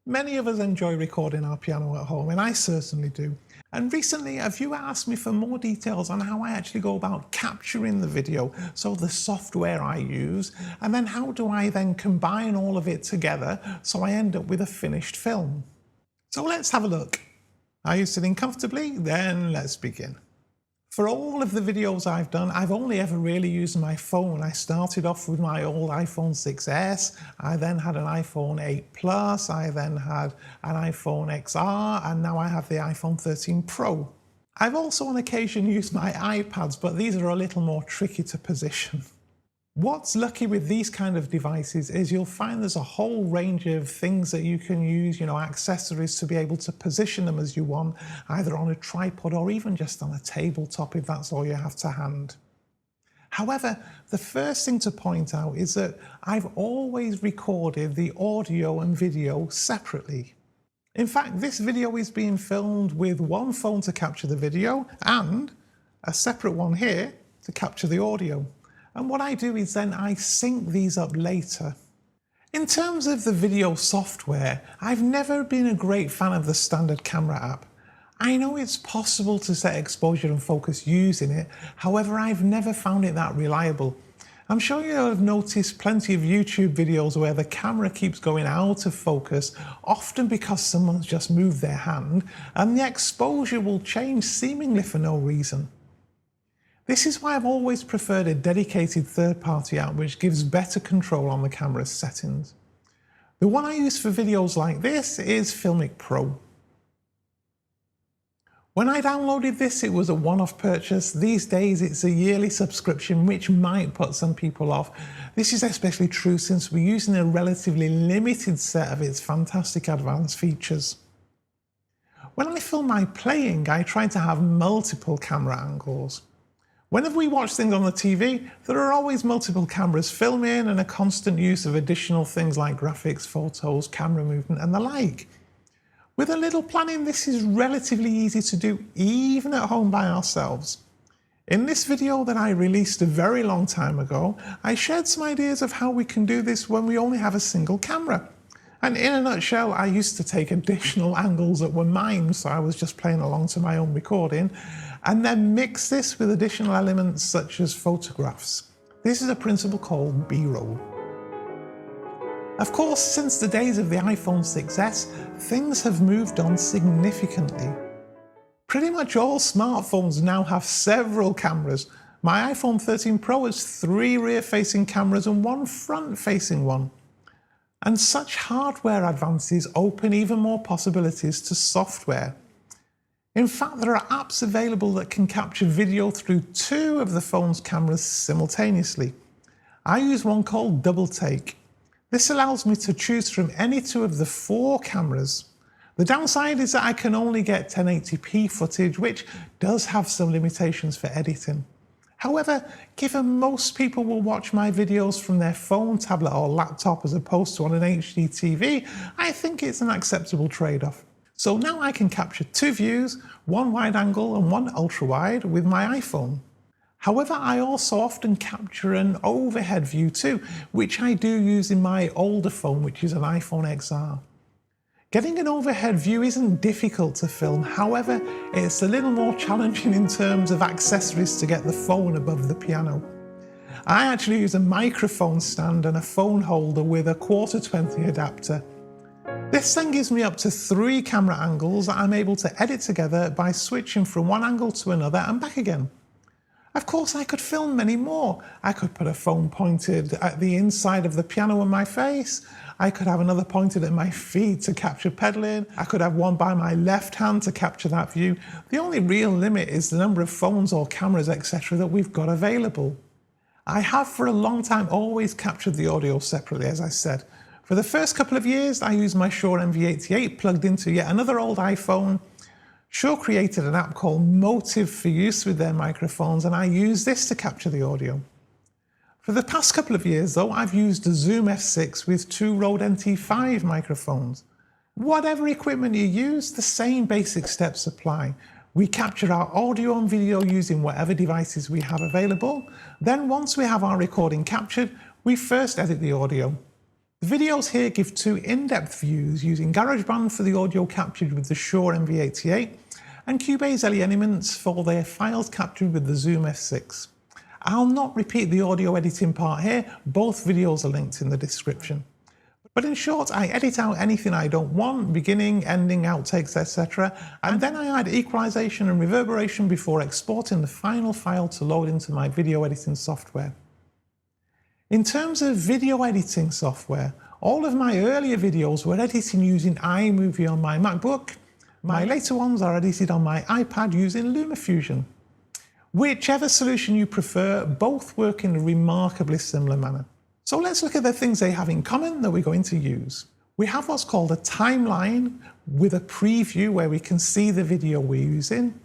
Many of us enjoy recording our piano at home, and I certainly do. And recently a viewer asked me for more details on how I actually go about capturing the video, so the software I use, and then how do I then combine all of it together so I end up with a finished film. So let's have a look. Are you sitting comfortably? Then let's begin. For all of the videos I've done, I've only ever really used my phone. I started off with my old iPhone 6S, I then had an iPhone 8 Plus, I then had an iPhone XR, and now I have the iPhone 13 Pro. I've also on occasion used my iPads, but these are a little more tricky to position. What's lucky with these kind of devices is you'll find there's a whole range of things that you can use, accessories to be able to position them as you want, either on a tripod or even just on a tabletop if that's all you have to hand. However, the first thing to point out is that I've always recorded the audio and video separately. In fact, this video is being filmed with one phone to capture the video and a separate one here to capture the audio. And what I do is then I sync these up later. In terms of the video software, I've never been a great fan of the standard camera app. I know it's possible to set exposure and focus using it, however I've never found it that reliable. I'm sure you'll have noticed plenty of YouTube videos where the camera keeps going out of focus, often because someone's just moved their hand, and the exposure will change seemingly for no reason. This is why I've always preferred a dedicated third-party app which gives better control on the camera's settings. The one I use for videos like this is Filmic Pro. When I downloaded this, it was a one-off purchase. These days it's a yearly subscription, which might put some people off. This is especially true since we're using a relatively limited set of its fantastic advanced features. When I film my playing, I try to have multiple camera angles. Whenever we watch things on the TV, there are always multiple cameras filming and a constant use of additional things like graphics, photos, camera movement and the like. With a little planning, this is relatively easy to do even at home by ourselves. In this video that I released a very long time ago, I shared some ideas of how we can do this when we only have a single camera. And in a nutshell, I used to take additional angles that were mine, so I was just playing along to my own recording, and then mix this with additional elements such as photographs. This is a principle called B-roll. Of course, since the days of the iPhone 6S, things have moved on significantly. Pretty much all smartphones now have several cameras. My iPhone 13 Pro has 3 rear-facing cameras and 1 front-facing one. And such hardware advances open even more possibilities to software. In fact, there are apps available that can capture video through 2 of the phone's cameras simultaneously. I use one called Double Take. This allows me to choose from any 2 of the 4 cameras. The downside is that I can only get 1080p footage, which does have some limitations for editing. However, given most people will watch my videos from their phone, tablet or laptop as opposed to on an HD TV, I think it's an acceptable trade-off. So now I can capture 2 views, 1 wide angle and 1 ultra wide with my iPhone. However, I also often capture an overhead view too, which I do use in my older phone, which is an iPhone XR. Getting an overhead view isn't difficult to film, however, it's a little more challenging in terms of accessories to get the phone above the piano. I actually use a microphone stand and a phone holder with a 1/4-20 adapter. This then gives me up to 3 camera angles that I'm able to edit together by switching from one angle to another and back again. Of course, I could film many more. I could put a phone pointed at the inside of the piano in my face. I could have another pointed at my feet to capture pedaling. I could have one by my left hand to capture that view. The only real limit is the number of phones or cameras, etc. that we've got available. I have for a long time always captured the audio separately, as I said. For the first couple of years, I used my Shure MV88 plugged into yet another old iPhone. Shure created an app called Motive for use with their microphones, and I use this to capture the audio. For the past couple of years though, I've used a Zoom F6 with 2 Rode NT5 microphones. Whatever equipment you use, the same basic steps apply. We capture our audio and video using whatever devices we have available. Then once we have our recording captured, we first edit the audio. The videos here give two in-depth views using Garageband for the audio captured with the Shure MV88 and Cubase LE Elements for their files captured with the Zoom F6. I'll not repeat the audio editing part here, both videos are linked in the description. But in short, I edit out anything I don't want, beginning, ending, outtakes, etc. And then I add equalization and reverberation before exporting the final file to load into my video editing software. In terms of video editing software, all of my earlier videos were edited using iMovie on my MacBook. My later ones are edited on my iPad using Lumafusion. Whichever solution you prefer, both work in a remarkably similar manner. So let's look at the things they have in common that we're going to use. We have what's called a timeline with a preview where we can see the video we're using,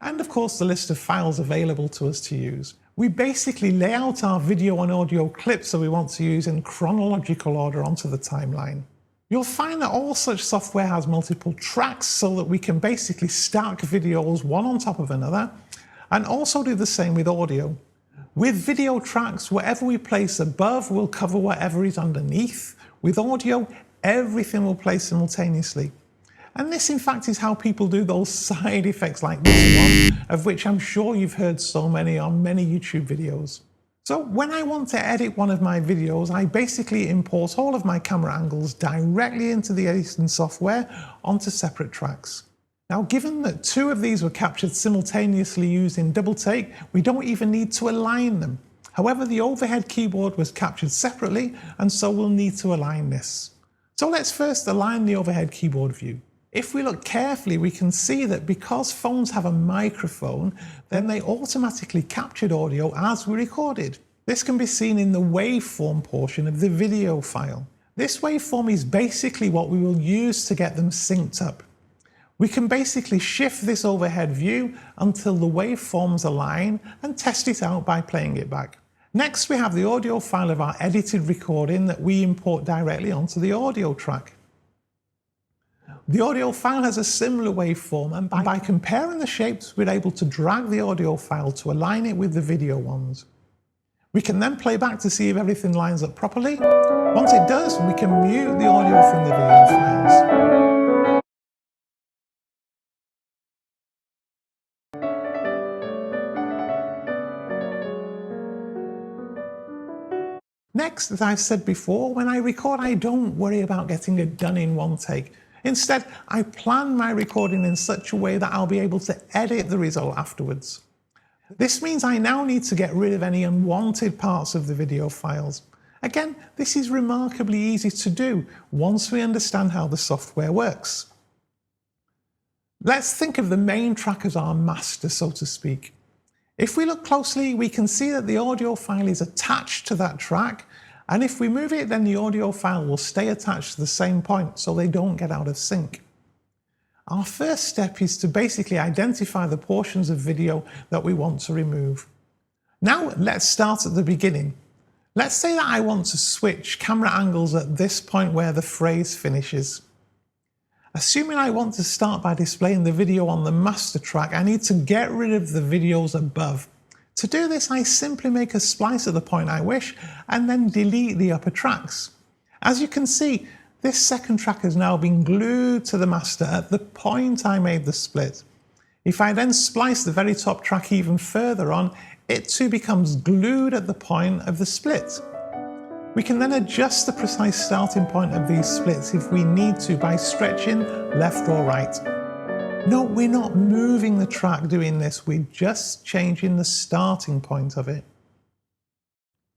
and of course the list of files available to us to use. We basically lay out our video and audio clips that we want to use in chronological order onto the timeline. You'll find that all such software has multiple tracks so that we can basically stack videos one on top of another, and also do the same with audio. With video tracks, whatever we place above will cover whatever is underneath. With audio, everything will play simultaneously. And this in fact is how people do those side effects like this one, of which I'm sure you've heard so many on many YouTube videos. So when I want to edit one of my videos, I basically import all of my camera angles directly into the editing software onto separate tracks. Now, given that two of these were captured simultaneously using double take, we don't even need to align them. However, the overhead keyboard was captured separately, and so we'll need to align this. So let's first align the overhead keyboard view. If we look carefully, we can see that because phones have a microphone, then they automatically captured audio as we recorded. This can be seen in the waveform portion of the video file. This waveform is basically what we will use to get them synced up. We can basically shift this overhead view until the waveforms align and test it out by playing it back. Next, we have the audio file of our edited recording that we import directly onto the audio track. The audio file has a similar waveform, and by comparing the shapes, we're able to drag the audio file to align it with the video ones. We can then play back to see if everything lines up properly. Once it does, we can mute the audio from the video files. Next, as I've said before, when I record, I don't worry about getting it done in one take. Instead, I plan my recording in such a way that I'll be able to edit the result afterwards. This means I now need to get rid of any unwanted parts of the video files. Again, this is remarkably easy to do once we understand how the software works. Let's think of the main track as our master, so to speak. If we look closely, we can see that the audio file is attached to that track, and if we move it, then the audio file will stay attached to the same point so they don't get out of sync. Our first step is to basically identify the portions of video that we want to remove. Now let's start at the beginning. Let's say that I want to switch camera angles at this point where the phrase finishes. Assuming I want to start by displaying the video on the master track, I need to get rid of the videos above. To do this, I simply make a splice at the point I wish and then delete the upper tracks. As you can see, this second track has now been glued to the master at the point I made the split. If I then splice the very top track even further on, it too becomes glued at the point of the split. We can then adjust the precise starting point of these splits if we need to by stretching left or right. No, we're not moving the track doing this, we're just changing the starting point of it.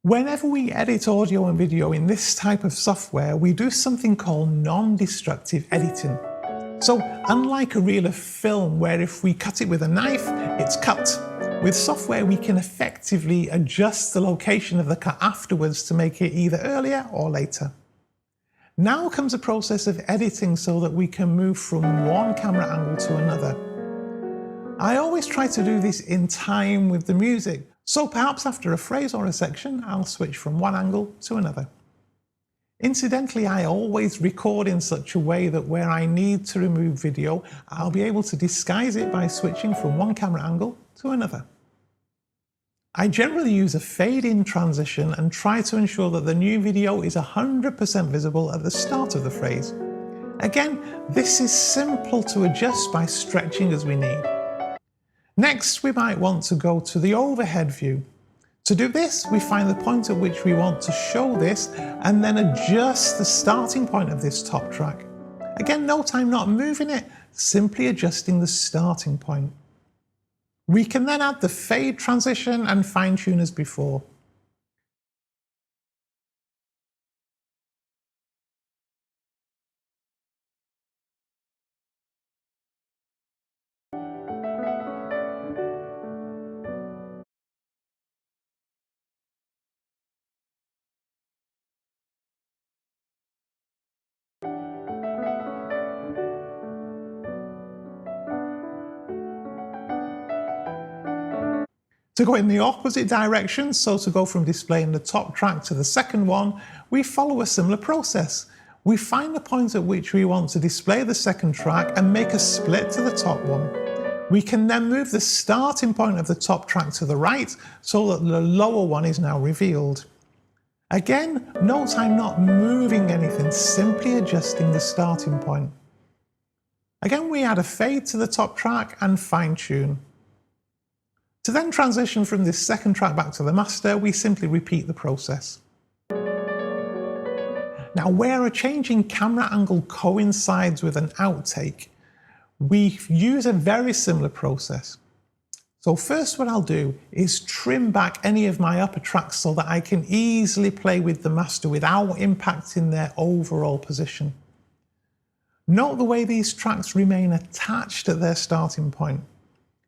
Whenever we edit audio and video in this type of software, we do something called non-destructive editing. So unlike a reel of film where if we cut it with a knife, it's cut, with software we can effectively adjust the location of the cut afterwards to make it either earlier or later. Now comes a process of editing so that we can move from one camera angle to another. I always try to do this in time with the music, so perhaps after a phrase or a section, I'll switch from one angle to another. Incidentally, I always record in such a way that where I need to remove video, I'll be able to disguise it by switching from one camera angle to another. I generally use a fade-in transition and try to ensure that the new video is 100% visible at the start of the phrase. Again, this is simple to adjust by stretching as we need. Next, we might want to go to the overhead view. To do this, we find the point at which we want to show this and then adjust the starting point of this top track. Again, note I'm not moving it, simply adjusting the starting point. We can then add the fade transition and fine-tune as before. To go in the opposite direction, so to go from displaying the top track to the second one, we follow a similar process. We find the point at which we want to display the second track and make a split to the top one. We can then move the starting point of the top track to the right so that the lower one is now revealed. Again, note I'm not moving anything, simply adjusting the starting point. Again, we add a fade to the top track and fine-tune. To then transition from this second track back to the master, we simply repeat the process. Now, where a change in camera angle coincides with an outtake, we use a very similar process. So first what I'll do is trim back any of my upper tracks so that I can easily play with the master without impacting their overall position. Note the way these tracks remain attached at their starting point.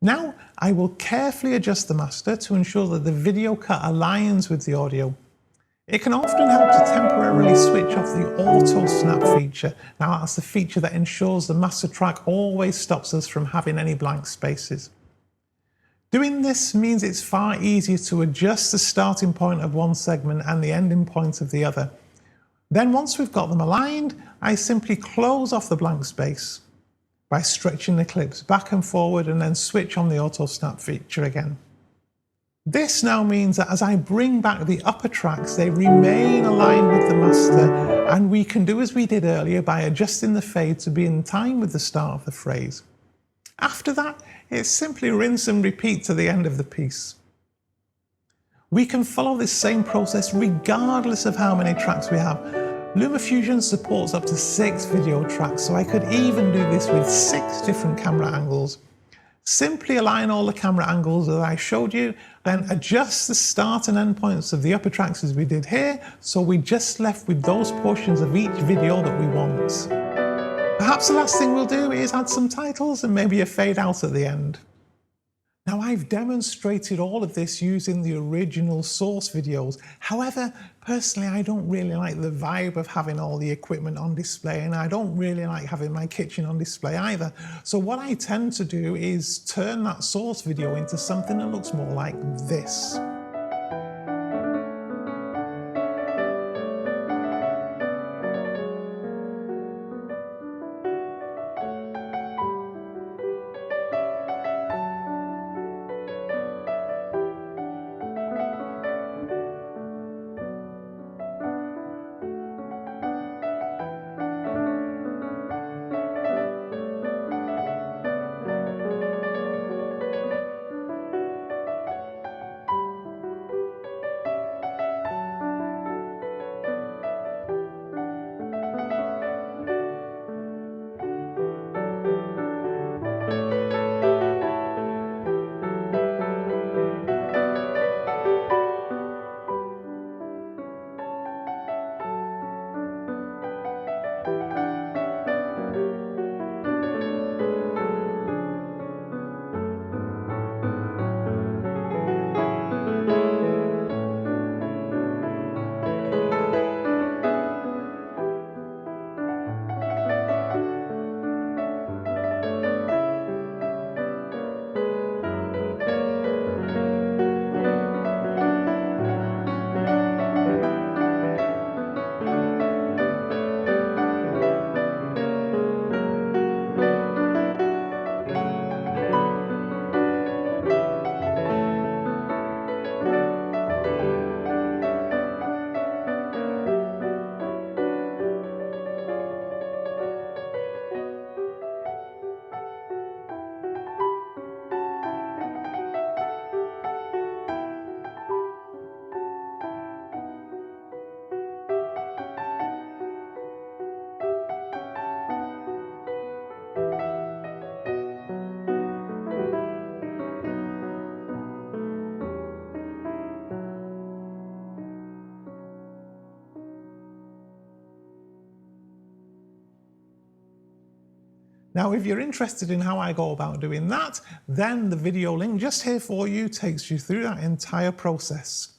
Now, I will carefully adjust the master to ensure that the video cut aligns with the audio. It can often help to temporarily switch off the auto snap feature. Now, that's the feature that ensures the master track always stops us from having any blank spaces. Doing this means it's far easier to adjust the starting point of one segment and the ending point of the other. Then once we've got them aligned, I simply close off the blank space by stretching the clips back and forward and then switch on the auto snap feature again. This now means that as I bring back the upper tracks, they remain aligned with the master, and we can do as we did earlier by adjusting the fade to be in time with the start of the phrase. After that, it's simply rinse and repeat to the end of the piece. We can follow this same process regardless of how many tracks we have. Lumafusion supports up to 6 video tracks, so I could even do this with 6 different camera angles. Simply align all the camera angles that I showed you, then adjust the start and end points of the upper tracks as we did here, so we're just left with those portions of each video that we want. Perhaps the last thing we'll do is add some titles and maybe a fade out at the end. Now, I've demonstrated all of this using the original source videos. However, personally, I don't really like the vibe of having all the equipment on display, and I don't really like having my kitchen on display either. So what I tend to do is turn that source video into something that looks more like this. Now, if you're interested in how I go about doing that, then the video link just here for you takes you through that entire process.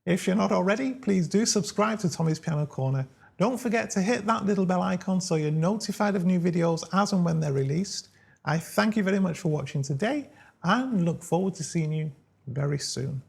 If you're not already, please do subscribe to Tommy's Piano Corner. Don't forget to hit that little bell icon so you're notified of new videos as and when they're released. I thank you very much for watching today and look forward to seeing you very soon.